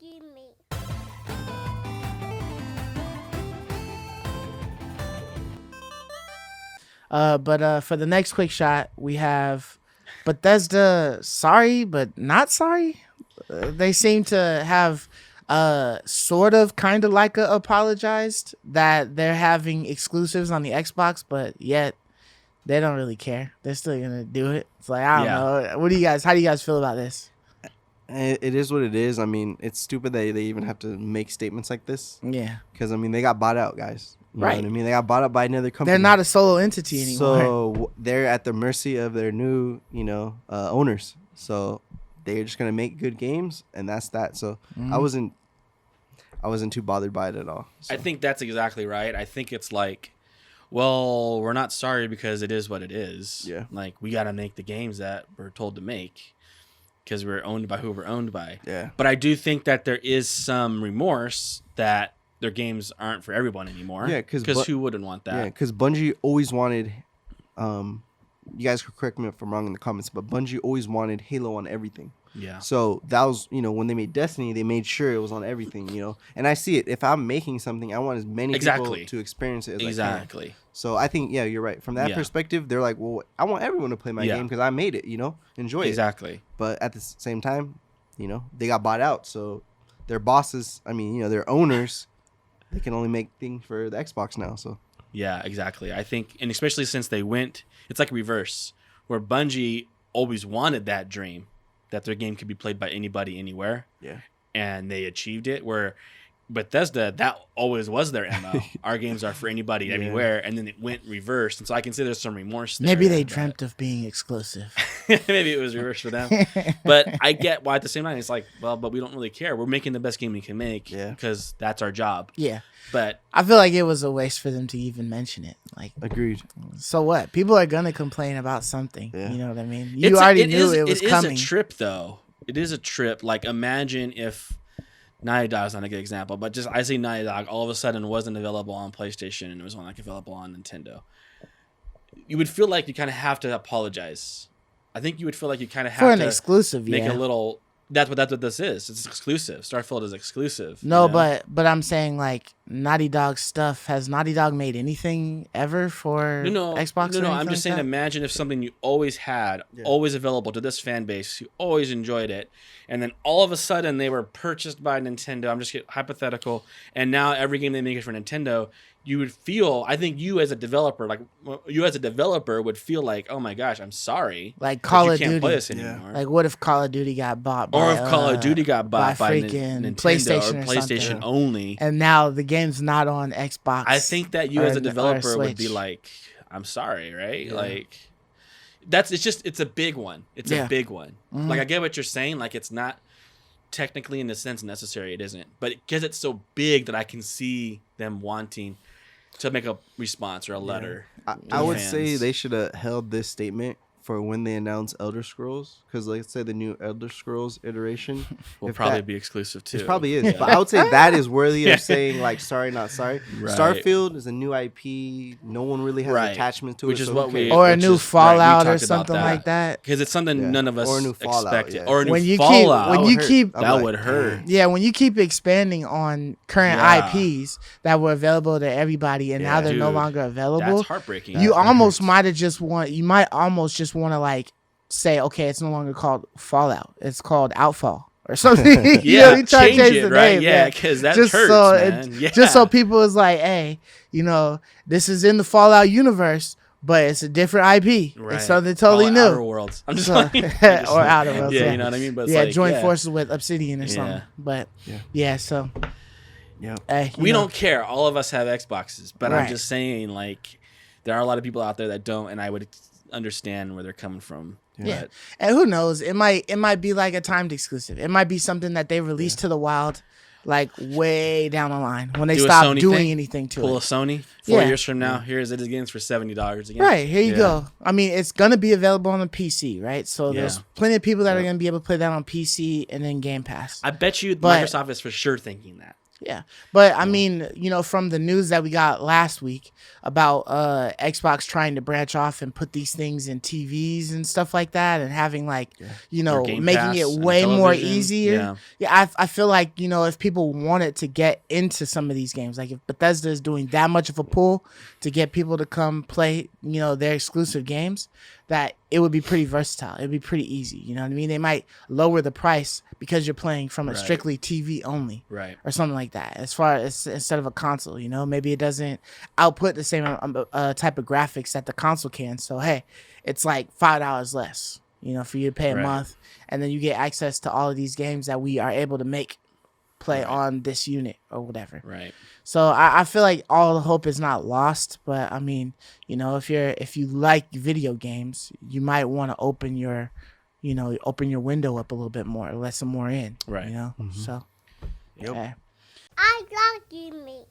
making me. But for the next quick shot, we have Bethesda sorry, but not sorry. They seem to have sort of kind of like apologized that they're having exclusives on the Xbox, but yet they don't really care. They're still gonna do it. It's like, I don't know. What do you guys? How do you guys feel about this? It is what it is. I mean, it's stupid that they even have to make statements like this. Yeah, Because I mean, they got bought out, guys. You know right. what I mean, they got bought out by another company. They're not a solo entity anymore. So they're at the mercy of their new, owners. So they're just gonna make good games, and that's that. So I wasn't too bothered by it at all. So. I think that's exactly right. I think it's like, well, we're not sorry because it is what it is. Yeah. Like, we got to make the games that we're told to make because we're owned by who we're owned by. Yeah. But I do think that there is some remorse that their games aren't for everyone anymore. Yeah, because who wouldn't want that? Yeah, because Bungie always wanted. You guys could correct me if I'm wrong in the comments, but Bungie always wanted Halo on everything. Yeah. So that was, when they made Destiny, they made sure it was on everything, And I see it. If I'm making something, I want as many people to experience it as I can. So I think, yeah, you're right. From that perspective, they're like, well, I want everyone to play my game because I made it, enjoy it. Exactly. But at the same time, they got bought out. So their bosses, their owners, they can only make things for the Xbox now. So. Yeah, exactly. I think, and especially since they went, it's like reverse, where Bungie always wanted that dream that their game could be played by anybody, anywhere. Yeah. And they achieved it, where Bethesda, that always was their MO. Our games are for anybody, anywhere. And then it went reversed. And so I can say there's some remorse there. Maybe they dreamt of being exclusive. Maybe it was reversed for them. But I get why at the same time, it's like, well, but we don't really care. We're making the best game we can make because that's our job. Yeah. But I feel like it was a waste for them to even mention it. Like, agreed. So what? People are gonna complain about something. Yeah. You know what I mean? You already knew it was coming. It is a trip, though. It is a trip. Like, imagine if Naughty Dog's not a good example, but just I say Naughty Dog all of a sudden wasn't available on PlayStation and it was available on Nintendo. You would feel like you kind of have to apologize. I think you would feel like you kind of have for an to exclusive, make a little. That's what this is. It's exclusive. Starfield is exclusive. No, but I'm saying like Naughty Dog stuff. Has Naughty Dog made anything ever for Xbox? No, I'm just like saying. that? Imagine if something you always had, always available to this fan base, who always enjoyed it, and then all of a sudden they were purchased by Nintendo. I'm just getting hypothetical, and now every game they make is for Nintendo. You would feel, I think you as a developer, would feel like, oh my gosh, I'm sorry. Like Call of Duty. You can't play this anymore. Like what if Call of Duty got bought by, or if Call of Duty got bought by freaking Nintendo PlayStation or PlayStation only. And now the game's not on Xbox. I think that you as a developer would be like, I'm sorry, right? Yeah. Like, it's a big one. It's a big one. Mm-hmm. Like, I get what you're saying. Like, it's not technically in the sense necessary. It isn't. But because it's so big that I can see them wanting to make a response or a letter. I would say they should have held this statement for when they announce Elder Scrolls, because let's say the new Elder Scrolls iteration will probably be exclusive too. It probably is, but I would say that is worthy of saying like sorry, not sorry. Right. Starfield is a new IP. No one really has an attachment to which it, is what we or a new Fallout or something like that. Because it's something none of us expected. Or a new Fallout. When you keep that would hurt. Yeah, when you keep expanding on current IPs that were available to everybody and now they're no longer available. That's heartbreaking. You almost might have just want. You might almost just want to like say, okay, it's no longer called Fallout. It's called Outfall or something. You try to change the name, yeah, because that just hurts, man. Just so people is like, hey, this is in the Fallout universe, but it's a different IP. Right. It's something totally new. Outer Worlds. I'm just like, or Outer Worlds. Yeah, you know what I mean. But it's join forces with Obsidian or something. But so we don't care. All of us have Xboxes, but I'm just saying, like, there are a lot of people out there that don't, and I would understand where they're coming from. Yeah, and who knows? It might be like a timed exclusive. It might be something that they release to the wild, like way down the line when they stop doing anything to it. Pull a Sony 4 years from now. Here's it again for $70 again. Right, here you go. I mean, it's gonna be available on the PC, right? So there's plenty of people that are gonna be able to play that on PC and then Game Pass. I bet you Microsoft is for sure thinking that. Yeah. But I mean, from the news that we got last week about Xbox trying to branch off and put these things in TVs and stuff like that, and having making it way more easier. Yeah, I feel like, if people wanted to get into some of these games, like if Bethesda is doing that much of a pull to get people to come play, their exclusive games, that it would be pretty versatile. It'd be pretty easy. You know what I mean? They might lower the price because you're playing from a strictly TV only, right, or something like that. As far as instead of a console, maybe it doesn't output the same type of graphics that the console can. So hey, it's like $5 less, for you to pay a month, and then you get access to all of these games that we are able to play on this unit or whatever. Right. So I feel like all the hope is not lost, but I mean, if you like video games, you might want to open your window up a little bit more, let some more in. Right. So. Yep. Okay. I love you, me.